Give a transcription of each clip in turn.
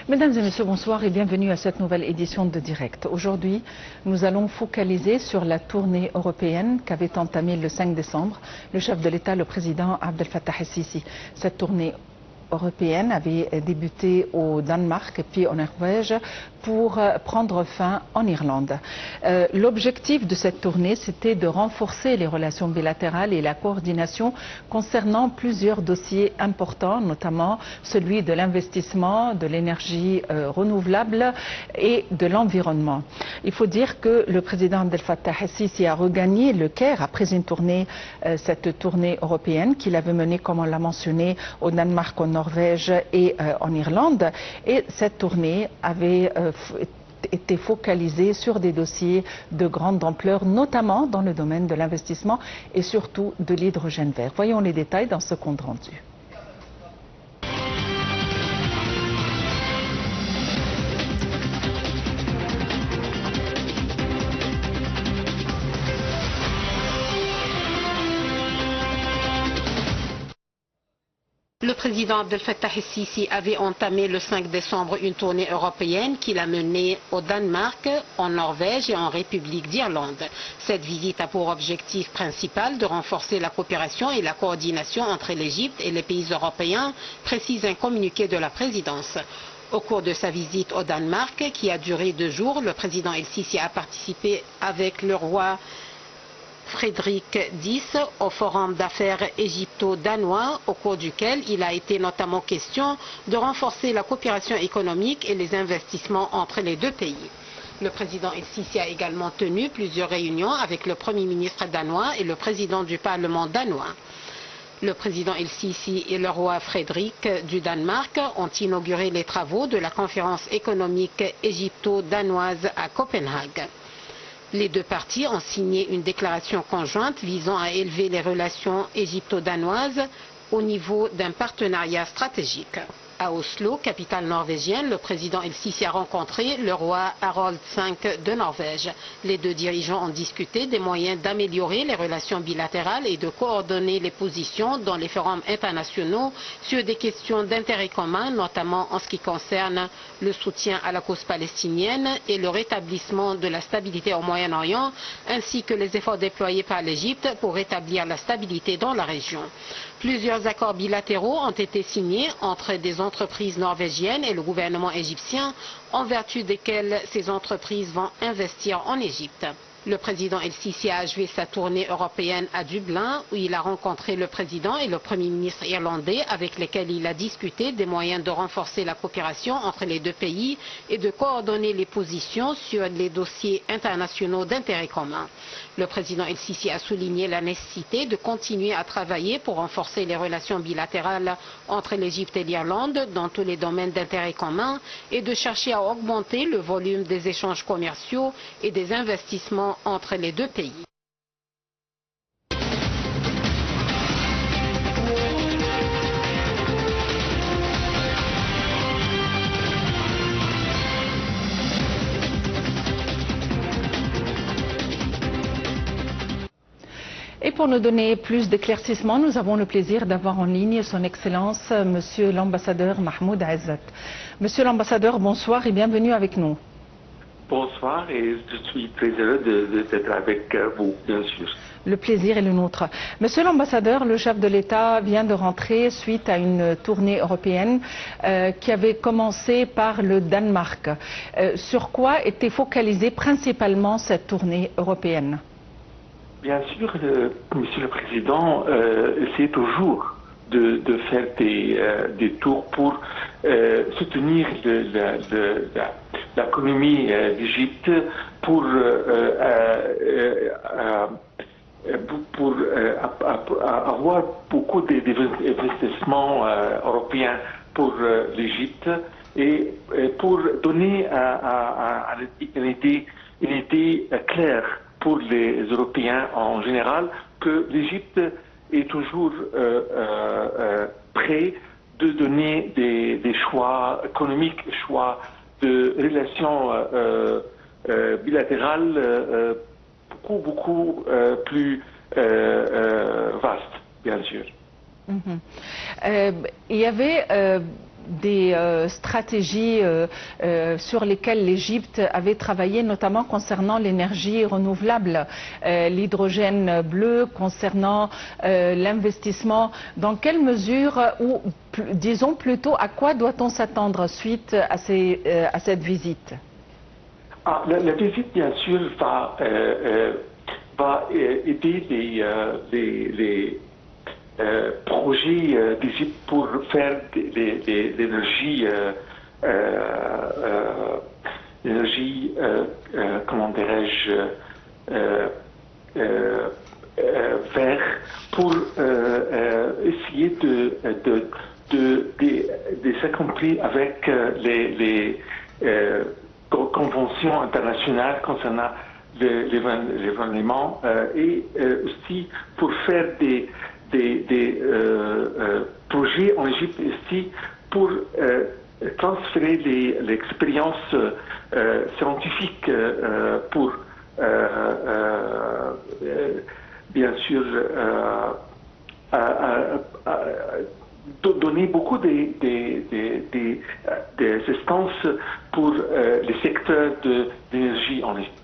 Mesdames et messieurs, bonsoir et bienvenue à cette nouvelle édition de Direct. Aujourd'hui, nous allons focaliser sur la tournée européenne qu'avait entamée le 5 décembre le chef de l'État, le président Abdel Fattah el-Sisi. Cette tournée européenne avait débuté au Danemark et puis en Norvège pour prendre fin en Irlande. L'objectif de cette tournée, c'était de renforcer les relations bilatérales et la coordination concernant plusieurs dossiers importants, notamment celui de l'investissement, de l'énergie renouvelable et de l'environnement. Il faut dire que le président Abdel Fattah el-Sisi a regagné le Caire après une tournée, cette tournée européenne qu'il avait menée, comme on l'a mentionné, au Danemark, en Norvège et en Irlande. Et cette tournée avait été focalisée sur des dossiers de grande ampleur, notamment dans le domaine de l'investissement et surtout de l'hydrogène vert. Voyons les détails dans ce compte rendu. Le président Abdel Fattah el-Sisi avait entamé le 5 décembre une tournée européenne qu'il a menée au Danemark, en Norvège et en République d'Irlande. Cette visite a pour objectif principal de renforcer la coopération et la coordination entre l'Égypte et les pays européens, précise un communiqué de la présidence. Au cours de sa visite au Danemark, qui a duré 2 jours, le président el-Sisi a participé avec le roi Frédéric X au forum d'affaires égypto-danois, au cours duquel il a été notamment question de renforcer la coopération économique et les investissements entre les deux pays. Le président el-Sisi a également tenu plusieurs réunions avec le Premier ministre danois et le président du Parlement danois. Le président el-Sisi et le roi Frédéric du Danemark ont inauguré les travaux de la conférence économique égypto-danoise à Copenhague. Les deux parties ont signé une déclaration conjointe visant à élever les relations égypto-danoises au niveau d'un partenariat stratégique. À Oslo, capitale norvégienne, le président el-Sisi a rencontré le roi Harald V de Norvège. Les deux dirigeants ont discuté des moyens d'améliorer les relations bilatérales et de coordonner les positions dans les forums internationaux sur des questions d'intérêt commun, notamment en ce qui concerne le soutien à la cause palestinienne et le rétablissement de la stabilité au Moyen-Orient, ainsi que les efforts déployés par l'Égypte pour rétablir la stabilité dans la région. Plusieurs accords bilatéraux ont été signés entre des entreprises norvégiennes et le gouvernement égyptien, en vertu desquels ces entreprises vont investir en Égypte. Le président el-Sisi a achevé sa tournée européenne à Dublin, où il a rencontré le président et le premier ministre irlandais, avec lesquels il a discuté des moyens de renforcer la coopération entre les deux pays et de coordonner les positions sur les dossiers internationaux d'intérêt commun. Le président el-Sisi a souligné la nécessité de continuer à travailler pour renforcer les relations bilatérales entre l'Égypte et l'Irlande dans tous les domaines d'intérêt commun et de chercher à augmenter le volume des échanges commerciaux et des investissements entre les deux pays. Et pour nous donner plus d'éclaircissements, nous avons le plaisir d'avoir en ligne son Excellence, Monsieur l'ambassadeur Mahmoud Azzat. Monsieur l'ambassadeur, bonsoir et bienvenue avec nous. Bonsoir et je suis très heureux d'être avec vous, bien sûr. Le plaisir est le nôtre. Monsieur l'ambassadeur, le chef de l'État vient de rentrer suite à une tournée européenne qui avait commencé par le Danemark. Sur quoi était focalisée principalement cette tournée européenne? Bien sûr, Monsieur le Président essaie toujours de faire des tours pour soutenir l'économie d'Égypte, pour avoir beaucoup d'investissements européens pour l'Égypte et pour donner une idée claire pour les Européens en général que l'Égypte est toujours prêt de donner des choix économiques, choix de relations bilatérales beaucoup plus vastes, bien sûr. Il y avait stratégies sur lesquelles l'Égypte avait travaillé, notamment concernant l'énergie renouvelable, l'hydrogène bleu, concernant l'investissement. Dans quelle mesure, ou disons plutôt, à quoi doit-on s'attendre suite à cette visite? La visite, bien sûr, va aider les projets d'Égypte pour faire l'énergie, comment dirais-je, vert, pour essayer de s'accomplir avec les conventions internationales concernant l'événement et aussi pour faire des projets en Égypte ici pour transférer l'expérience scientifique pour bien sûr donner beaucoup d'assistance pour les secteurs de l'énergie en Égypte.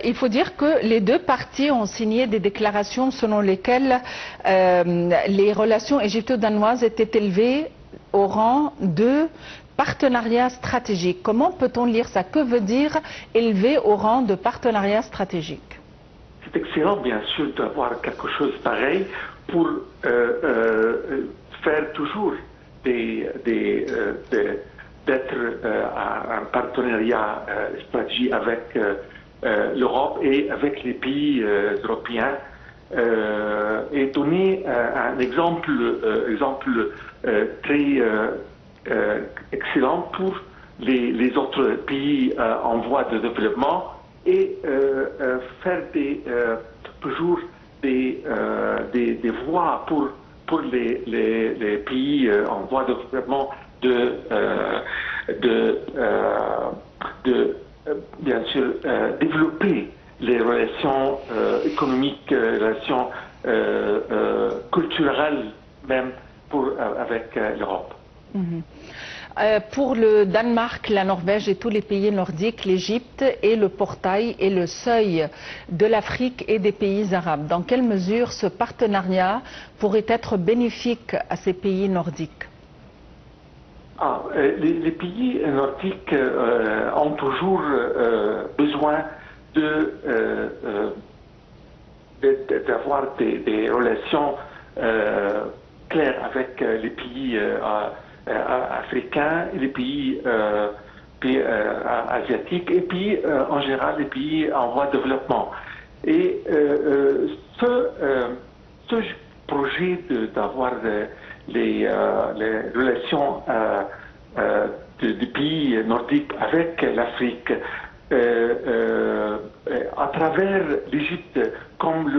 Il faut dire que les deux parties ont signé des déclarations selon lesquelles les relations égypto-danoises étaient élevées au rang de partenariat stratégique. Comment peut-on lire ça? Que veut dire élevé au rang de partenariat stratégique? C'est excellent, bien sûr, d'avoir quelque chose pareil pour faire toujours d'être un partenariat stratégique avec l'Europe et avec les pays européens et donner un exemple très excellent pour les autres pays en voie de développement et faire toujours des voies pour les pays en voie de développement bien sûr développer les relations économiques, les relations culturelles même avec l'Europe. Pour le Danemark, la Norvège et tous les pays nordiques, l'Égypte est le portail et le seuil de l'Afrique et des pays arabes. Dans quelle mesure ce partenariat pourrait être bénéfique à ces pays nordiques? Les pays nordiques ont toujours besoin d'avoir des relations claires avec les pays africains, les pays asiatiques et puis en général les pays en voie de développement. Et ce projet d'avoir les relations des pays nordiques avec l'Afrique à travers l'Égypte comme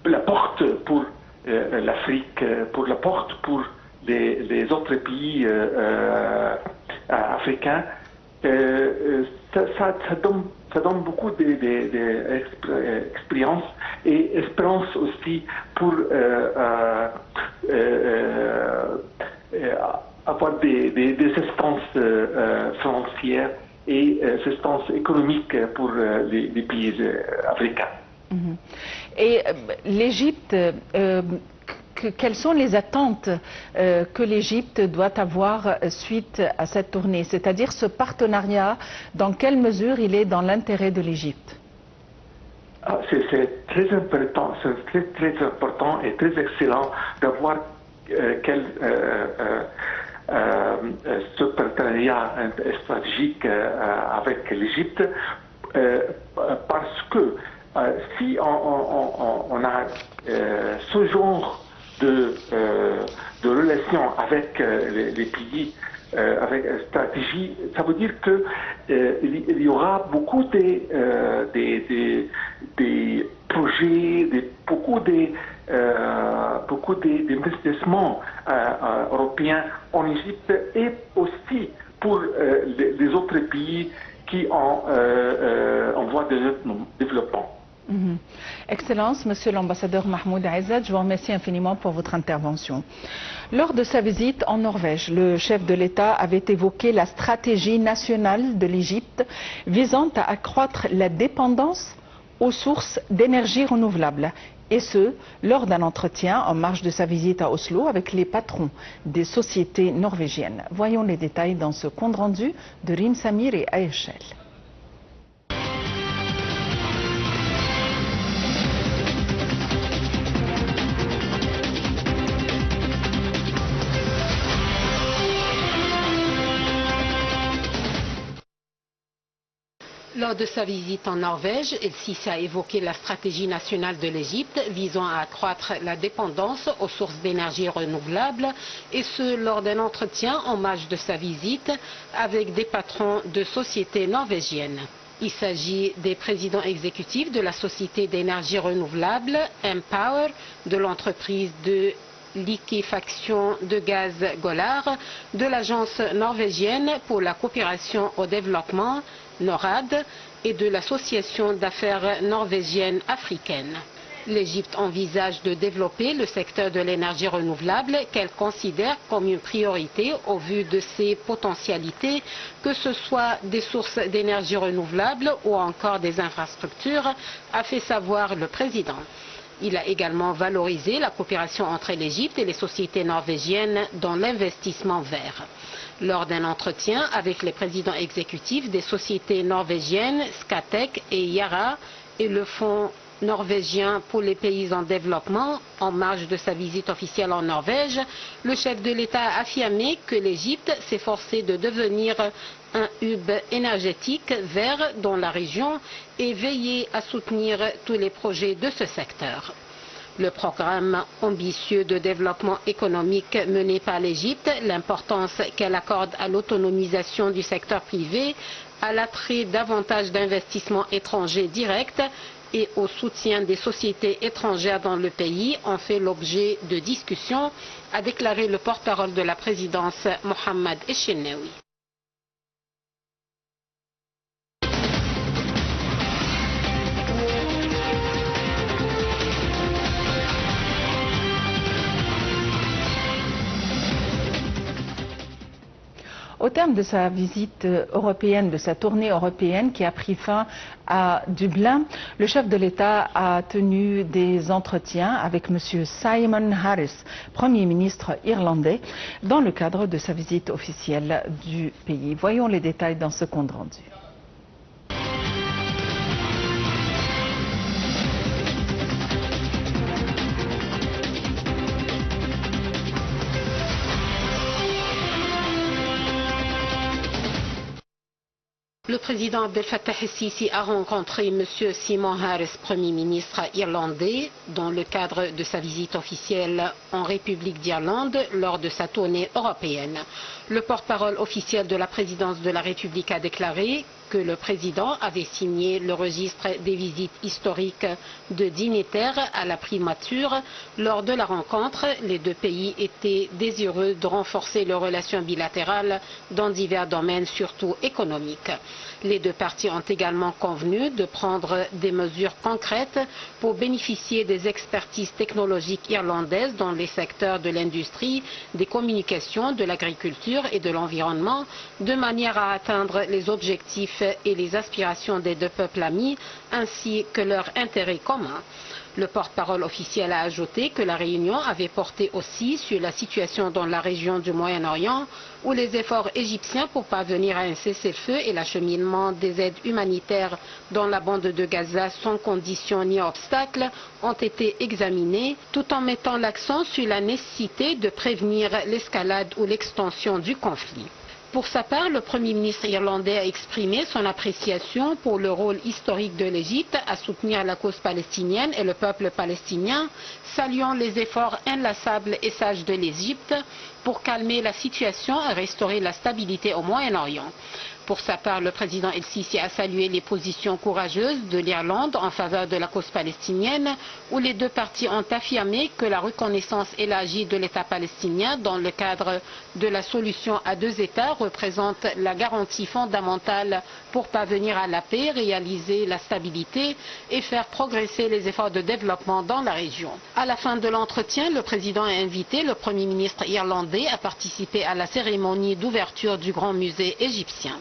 la porte pour l'Afrique, pour la porte pour les autres pays africains, ça donne beaucoup d'expérience et espérance aussi pour avoir des assistances financières et assistances économiques pour les pays africains. Et l'Égypte, quelles sont les attentes que l'Égypte doit avoir suite à cette tournée? C'est-à-dire ce partenariat, dans quelle mesure il est dans l'intérêt de l'Égypte? C'est très important, très important et très excellent d'avoir ce partenariat stratégique avec l'Égypte parce que si on a ce genre de relations avec les pays avec stratégie, ça veut dire que il y aura beaucoup des projets, beaucoup d'investissements européens en Égypte et aussi pour les autres pays qui ont en voie de développement. Excellence, Monsieur l'ambassadeur Mahmoud Aizad, je vous remercie infiniment pour votre intervention. Lors de sa visite en Norvège, le chef de l'État avait évoqué la stratégie nationale de l'Égypte visant à accroître la dépendance aux sources d'énergie renouvelable. Et ce, lors d'un entretien en marge de sa visite à Oslo avec les patrons des sociétés norvégiennes. Voyons les détails dans ce compte rendu de Rim Samir et Aïchel. Lors de sa visite en Norvège, El-Sisi a évoqué la stratégie nationale de l'Égypte visant à accroître la dépendance aux sources d'énergie renouvelables, et ce lors d'un entretien en marge de sa visite avec des patrons de sociétés norvégiennes. Il s'agit des présidents exécutifs de la société d'énergie renouvelable Empower, de l'entreprise de liquéfaction de gaz Golar, de l'agence norvégienne pour la coopération au développement NORAD et de l'association d'affaires norvégienne africaine. L'Égypte envisage de développer le secteur de l'énergie renouvelable qu'elle considère comme une priorité au vu de ses potentialités, que ce soit des sources d'énergie renouvelable ou encore des infrastructures, a fait savoir le président. Il a également valorisé la coopération entre l'Égypte et les sociétés norvégiennes dans l'investissement vert. Lors d'un entretien avec les présidents exécutifs des sociétés norvégiennes Scatec et Yara et le Fonds norvégien pour les pays en développement, en marge de sa visite officielle en Norvège, le chef de l'État a affirmé que l'Égypte s'efforçait de devenir un hub énergétique vert dans la région et veiller à soutenir tous les projets de ce secteur. Le programme ambitieux de développement économique mené par l'Égypte, l'importance qu'elle accorde à l'autonomisation du secteur privé, à l'attrait davantage d'investissements étrangers directs et au soutien des sociétés étrangères dans le pays ont fait l'objet de discussions, a déclaré le porte-parole de la présidence Mohamed El-Shenawi. Au terme de sa visite européenne, de sa tournée européenne qui a pris fin à Dublin, le chef de l'État a tenu des entretiens avec M. Simon Harris, Premier ministre irlandais, dans le cadre de sa visite officielle du pays. Voyons les détails dans ce compte rendu. Le président Abdel Fattah el-Sisi a rencontré M. Simon Harris, Premier ministre irlandais, dans le cadre de sa visite officielle en République d'Irlande lors de sa tournée européenne. Le porte-parole officiel de la présidence de la République a déclaré que le président avait signé le registre des visites historiques de dignitaires à la primature. Lors de la rencontre, les deux pays étaient désireux de renforcer leurs relations bilatérales dans divers domaines, surtout économiques. Les deux parties ont également convenu de prendre des mesures concrètes pour bénéficier des expertises technologiques irlandaises dans les secteurs de l'industrie, des communications, de l'agriculture et de l'environnement, de manière à atteindre les objectifs et les aspirations des deux peuples amis, ainsi que leurs intérêts communs. Le porte-parole officiel a ajouté que la réunion avait porté aussi sur la situation dans la région du Moyen-Orient, où les efforts égyptiens pour parvenir à un cessez-le-feu et l'acheminement des aides humanitaires dans la bande de Gaza sans condition ni obstacle ont été examinés, tout en mettant l'accent sur la nécessité de prévenir l'escalade ou l'extension du conflit. Pour sa part, le Premier ministre irlandais a exprimé son appréciation pour le rôle historique de l'Égypte à soutenir la cause palestinienne et le peuple palestinien, saluant les efforts inlassables et sages de l'Égypte pour calmer la situation et restaurer la stabilité au Moyen-Orient. Pour sa part, le président El-Sisi a salué les positions courageuses de l'Irlande en faveur de la cause palestinienne, où les deux parties ont affirmé que la reconnaissance élargie de l'État palestinien dans le cadre de la solution à deux États représente la garantie fondamentale pour parvenir à la paix, réaliser la stabilité et faire progresser les efforts de développement dans la région. À la fin de l'entretien, le président a invité le Premier ministre irlandais à participer à la cérémonie d'ouverture du Grand Musée égyptien.